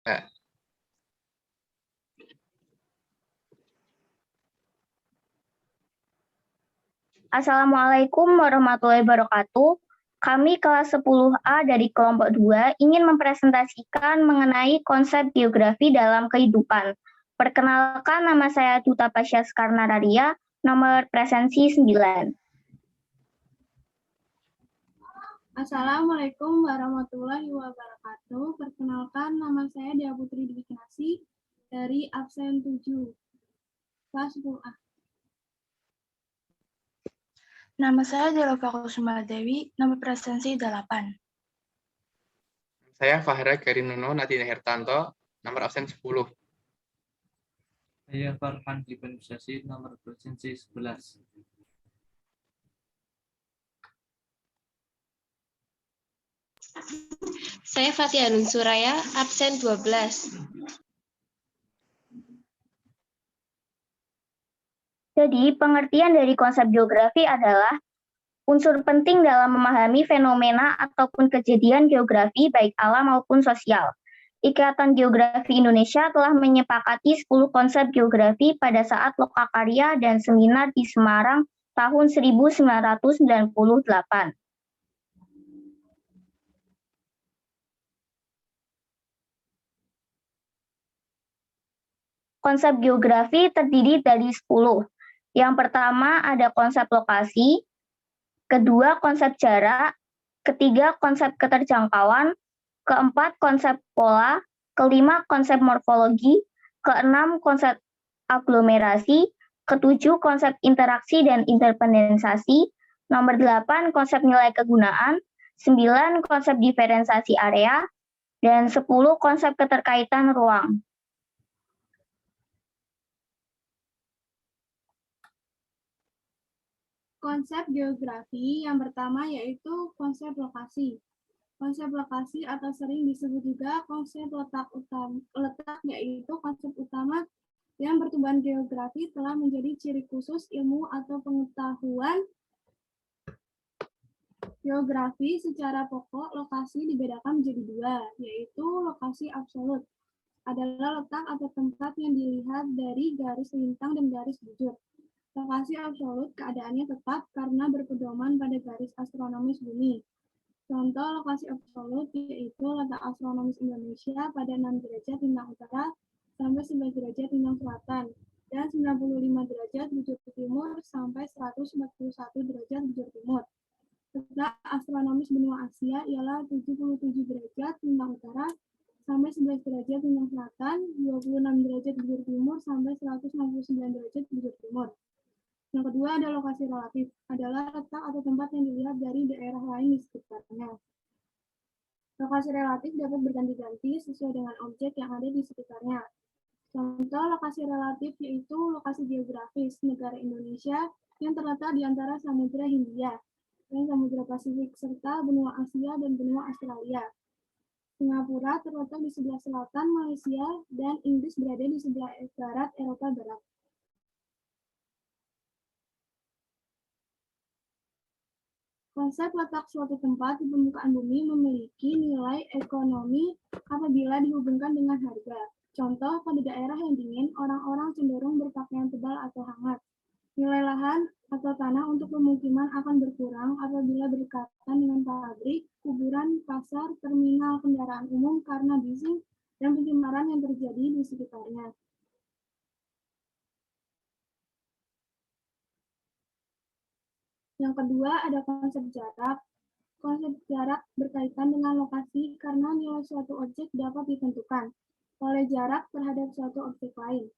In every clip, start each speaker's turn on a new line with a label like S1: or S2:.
S1: Mbak.
S2: Assalamualaikum warahmatullahi wabarakatuh. Kami kelas 10A dari kelompok 2 ingin mempresentasikan mengenai konsep geografi dalam kehidupan. Perkenalkan, nama saya Duta Pasya Skarnararia, nomor presensi 9.
S3: Assalamualaikum warahmatullahi wabarakatuh. Perkenalkan, nama saya Dia Putri Dwi Kinasi dari absen 7, kelas 10A.
S4: Nama saya Delova Kusuma Dewi, nomor presensi 8.
S1: Saya Fahra Garinuno Nadine Hertanto, nomor absen 10.
S5: Saya Farhan Dipenisasi, nomor presensi 11.
S6: Saya Fatia Nun Suraya, absen 12.
S2: Jadi, pengertian dari konsep geografi adalah unsur penting dalam memahami fenomena ataupun kejadian geografi baik alam maupun sosial. Ikatan Geografi Indonesia telah menyepakati 10 konsep geografi pada saat lokakarya dan seminar di Semarang tahun 1998. Konsep geografi terdiri dari 10. Yang pertama ada konsep lokasi, kedua konsep jarak, ketiga konsep keterjangkauan, keempat konsep pola, kelima konsep morfologi, keenam konsep aglomerasi, ketujuh konsep interaksi dan interpendensasi, nomor 8 konsep nilai kegunaan, 9 konsep diferensiasi area, dan 10 konsep keterkaitan ruang.
S3: Konsep geografi yang pertama yaitu konsep lokasi. Konsep lokasi atau sering disebut juga konsep letak yaitu konsep utama yang pertumbuhan geografi telah menjadi ciri khusus ilmu atau pengetahuan geografi. Secara pokok, lokasi dibedakan menjadi dua, yaitu lokasi absolut adalah letak atau tempat yang dilihat dari garis lintang dan garis bujur. Lokasi absolut keadaannya tetap karena berpedoman pada garis astronomis bumi. Contoh lokasi absolut yaitu letak astronomis Indonesia pada 6 derajat lintang utara sampai 11 derajat lintang selatan dan 95 derajat bujur timur sampai 141 derajat bujur timur. Letak astronomis benua Asia ialah 77 derajat lintang utara sampai 11 derajat lintang selatan, 26 derajat bujur timur sampai 169 derajat bujur timur. Yang kedua ada lokasi relatif, adalah letak atau tempat yang dilihat dari daerah lain di sekitarnya. Lokasi relatif dapat berganti-ganti sesuai dengan objek yang ada di sekitarnya. Contoh lokasi relatif yaitu lokasi geografis negara Indonesia yang terletak di antara Samudra Hindia dan Samudra Pasifik serta benua Asia dan benua Australia. Singapura terletak di sebelah selatan Malaysia dan Inggris berada di sebelah barat Eropa Barat. Konsep letak suatu tempat di permukaan bumi memiliki nilai ekonomi apabila dihubungkan dengan harga. Contoh, pada daerah yang dingin, orang-orang cenderung berpakaian tebal atau hangat. Nilai lahan atau tanah untuk pemukiman akan berkurang apabila berdekatan dengan pabrik, kuburan, pasar, terminal kendaraan umum karena bising dan pencemaran yang terjadi di sekitarnya. Yang kedua ada konsep jarak. Konsep jarak berkaitan dengan lokasi karena nilai suatu objek dapat ditentukan oleh jarak terhadap suatu objek lain.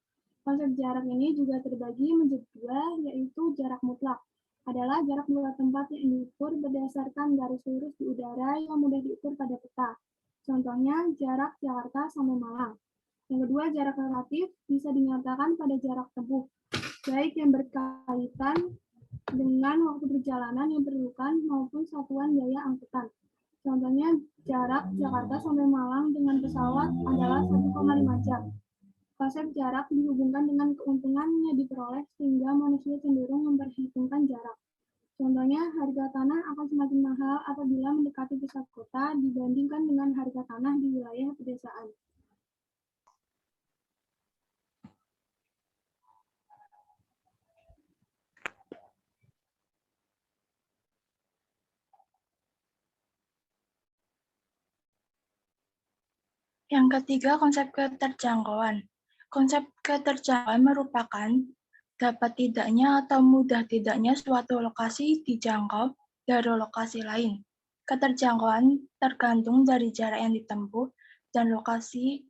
S3: Konsep jarak ini juga terbagi menjadi dua, yaitu jarak mutlak adalah jarak dua tempat yang diukur berdasarkan garis lurus di udara yang mudah diukur pada peta. Contohnya jarak Jakarta sampai Malang. Yang kedua, jarak relatif bisa dinyatakan pada jarak tempuh, baik yang berkaitan dengan waktu perjalanan yang diperlukan maupun satuan biaya angkutan. Contohnya, jarak Jakarta sampai Malang dengan pesawat adalah 1,5 jam. Konsep jarak dihubungkan dengan keuntungannya diperoleh sehingga manusia cenderung memperhitungkan jarak. Contohnya, harga tanah akan semakin mahal apabila mendekati pusat kota dibandingkan dengan harga tanah di wilayah pedesaan.
S4: Yang ketiga, konsep keterjangkauan. Konsep keterjangkauan merupakan dapat tidaknya atau mudah tidaknya suatu lokasi dijangkau dari lokasi lain. Keterjangkauan tergantung dari jarak yang ditempuh dan lokasi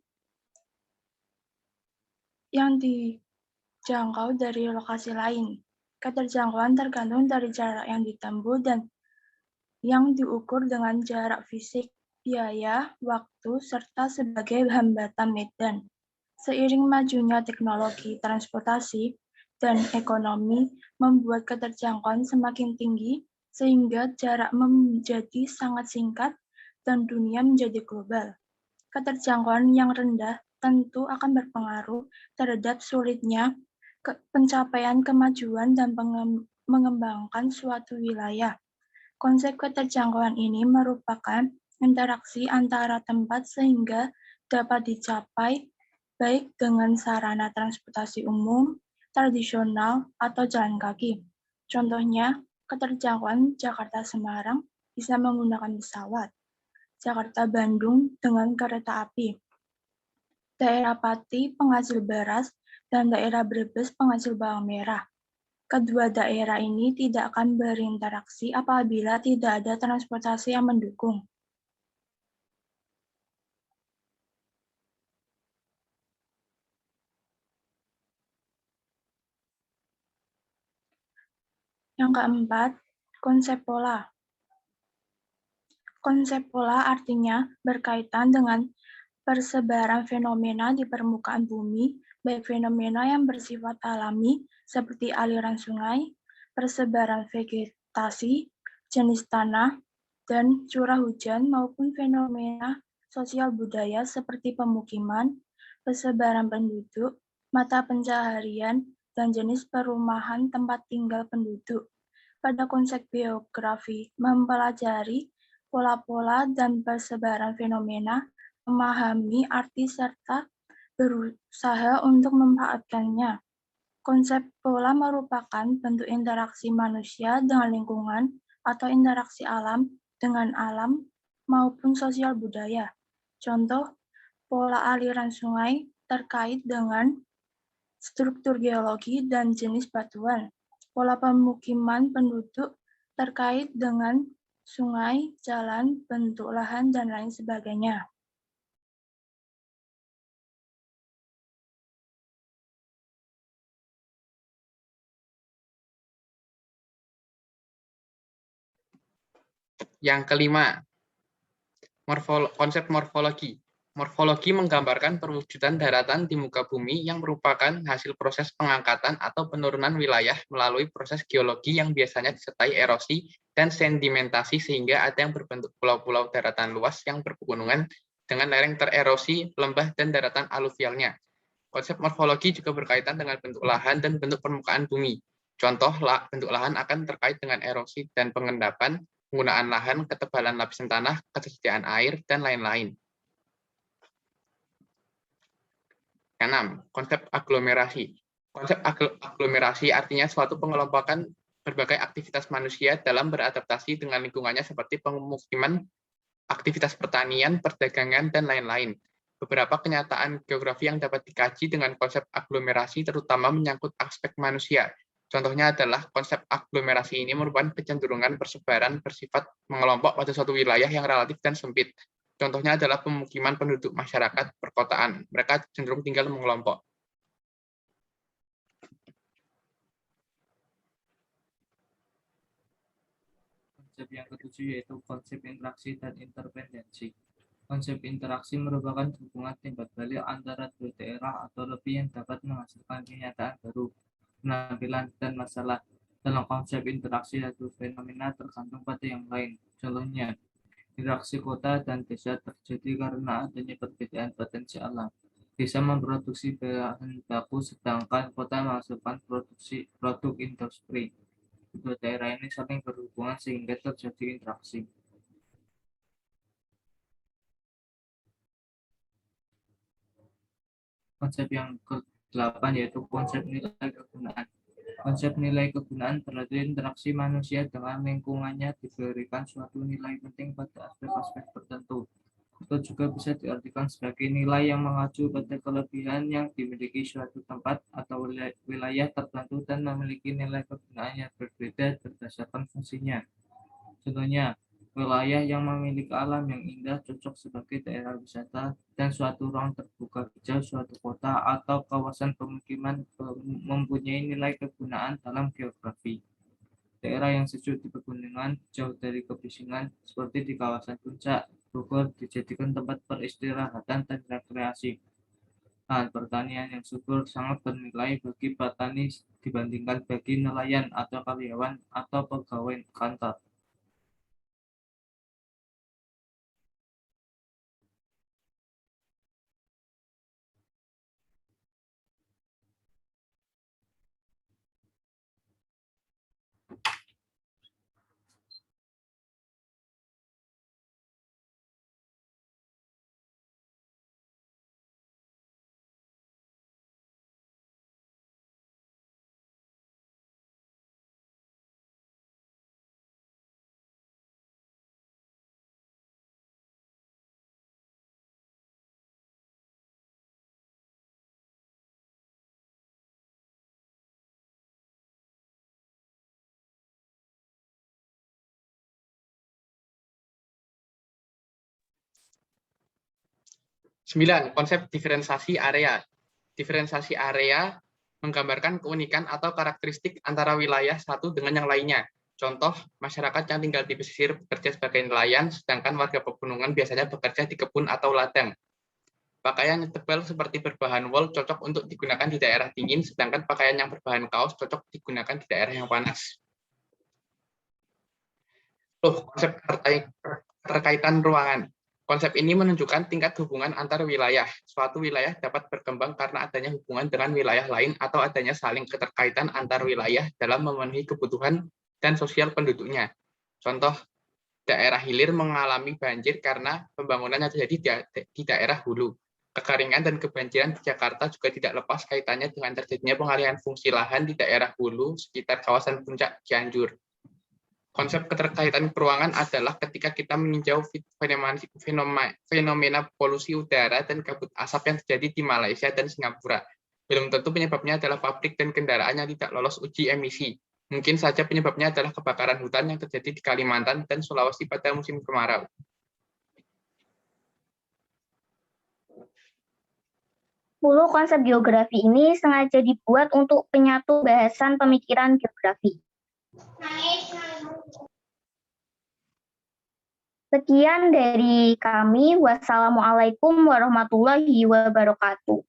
S4: yang dijangkau dari lokasi lain. Keterjangkauan tergantung dari jarak yang ditempuh dan yang diukur dengan jarak fisik, biaya, waktu, serta sebagai hambatan medan. Seiring majunya teknologi transportasi dan ekonomi membuat keterjangkauan semakin tinggi sehingga jarak menjadi sangat singkat dan dunia menjadi global. Keterjangkauan yang rendah tentu akan berpengaruh terhadap sulitnya pencapaian kemajuan dan mengembangkan suatu wilayah. Konsep keterjangkauan ini merupakan interaksi antara tempat sehingga dapat dicapai baik dengan sarana transportasi umum, tradisional, atau jalan kaki. Contohnya, keterjangkauan Jakarta-Semarang bisa menggunakan pesawat, Jakarta-Bandung dengan kereta api, daerah Pati penghasil beras, dan daerah Brebes penghasil bawang merah. Kedua daerah ini tidak akan berinteraksi apabila tidak ada transportasi yang mendukung. Yang keempat, konsep pola. Konsep pola artinya berkaitan dengan persebaran fenomena di permukaan bumi, baik fenomena yang bersifat alami seperti aliran sungai, persebaran vegetasi, jenis tanah, dan curah hujan maupun fenomena sosial budaya seperti pemukiman, persebaran penduduk, mata pencaharian, dan jenis perumahan tempat tinggal penduduk. Pada konsep biografi, mempelajari pola-pola dan persebaran fenomena, memahami arti serta berusaha untuk memanfaatkannya. Konsep pola merupakan bentuk interaksi manusia dengan lingkungan atau interaksi alam dengan alam maupun sosial budaya. Contoh, pola aliran sungai terkait dengan struktur geologi dan jenis batuan. Pola pemukiman penduduk terkait dengan sungai, jalan, bentuk lahan, dan lain sebagainya.
S1: Yang kelima, konsep morfologi. Morfologi menggambarkan perwujudan daratan di muka bumi yang merupakan hasil proses pengangkatan atau penurunan wilayah melalui proses geologi yang biasanya disertai erosi dan sedimentasi sehingga ada yang berbentuk pulau-pulau daratan luas yang berpegunungan dengan lereng tererosi, lembah, dan daratan aluvialnya. Konsep morfologi juga berkaitan dengan bentuk lahan dan bentuk permukaan bumi. Contoh, bentuk lahan akan terkait dengan erosi dan pengendapan, penggunaan lahan, ketebalan lapisan tanah, ketersediaan air, dan lain-lain. 6. Konsep aglomerasi. Konsep aglomerasi artinya suatu pengelompokan berbagai aktivitas manusia dalam beradaptasi dengan lingkungannya seperti pemukiman, aktivitas pertanian, perdagangan, dan lain-lain. Beberapa kenyataan geografi yang dapat dikaji dengan konsep aglomerasi terutama menyangkut aspek manusia. Contohnya adalah konsep aglomerasi ini merupakan kecenderungan persebaran bersifat mengelompok pada suatu wilayah yang relatif dan sempit. Contohnya adalah pemukiman penduduk masyarakat perkotaan. Mereka cenderung tinggal mengelompok.
S5: Konsep yang ketujuh yaitu konsep interaksi dan interdependensi. Konsep interaksi merupakan hubungan timbal balik antara dua daerah atau lebih yang dapat menghasilkan kenyataan baru, penampilan, dan masalah. Dalam konsep interaksi satu fenomena tergantung pada yang lain. Contohnya, interaksi kota dan desa terjadi karena adanya perbedaan potensi alam. Desa memproduksi bahan baku sedangkan kota menghasilkan produk industri. Kedua daerah ini saling berhubungan sehingga terjadi interaksi. Konsep yang ke-8 yaitu konsep nilai kegunaan. Konsep nilai kegunaan berarti interaksi manusia dengan lingkungannya diberikan suatu nilai penting pada aspek-aspek tertentu. atau juga bisa diartikan sebagai nilai yang mengacu pada kelebihan yang dimiliki suatu tempat atau wilayah tertentu dan memiliki nilai kegunaan yang berbeda berdasarkan fungsinya. Contohnya, wilayah yang memiliki alam yang indah cocok sebagai daerah wisata dan suatu ruang terbuka hijau suatu kota atau kawasan pemukiman mempunyai nilai kegunaan dalam geografi. Daerah yang sejuk di pegunungan, jauh dari kebisingan, seperti di kawasan puncak Bogor, dijadikan tempat peristirahatan dan rekreasi. Lahan pertanian yang subur sangat bernilai bagi petani dibandingkan bagi nelayan atau karyawan atau pegawai kantor.
S1: Sembilan, konsep diferensiasi area. Diferensiasi area menggambarkan keunikan atau karakteristik antara wilayah satu dengan yang lainnya. Contoh, masyarakat yang tinggal di pesisir bekerja sebagai nelayan, sedangkan warga pegunungan biasanya bekerja di kebun atau ladang. Pakaian yang tebal seperti berbahan wol cocok untuk digunakan di daerah dingin, sedangkan pakaian yang berbahan kaos cocok digunakan di daerah yang panas. Konsep keterkaitan ruangan. Konsep ini menunjukkan tingkat hubungan antar wilayah. Suatu wilayah dapat berkembang karena adanya hubungan dengan wilayah lain atau adanya saling keterkaitan antar wilayah dalam memenuhi kebutuhan dan sosial penduduknya. Contoh, daerah hilir mengalami banjir karena pembangunan yang terjadi di daerah hulu. Kekeringan dan kebanjiran di Jakarta juga tidak lepas kaitannya dengan terjadinya pengalihan fungsi lahan di daerah hulu sekitar kawasan puncak Cianjur. Konsep keterkaitan peruangan adalah ketika kita meninjau fenomena polusi udara dan kabut asap yang terjadi di Malaysia dan Singapura. Belum tentu penyebabnya adalah pabrik dan kendaraan yang tidak lolos uji emisi. Mungkin saja penyebabnya adalah kebakaran hutan yang terjadi di Kalimantan dan Sulawesi pada musim kemarau.
S2: Konsep geografi ini sengaja dibuat untuk penyatu bahasan pemikiran geografi. Sekian dari kami. Wassalamualaikum warahmatullahi wabarakatuh.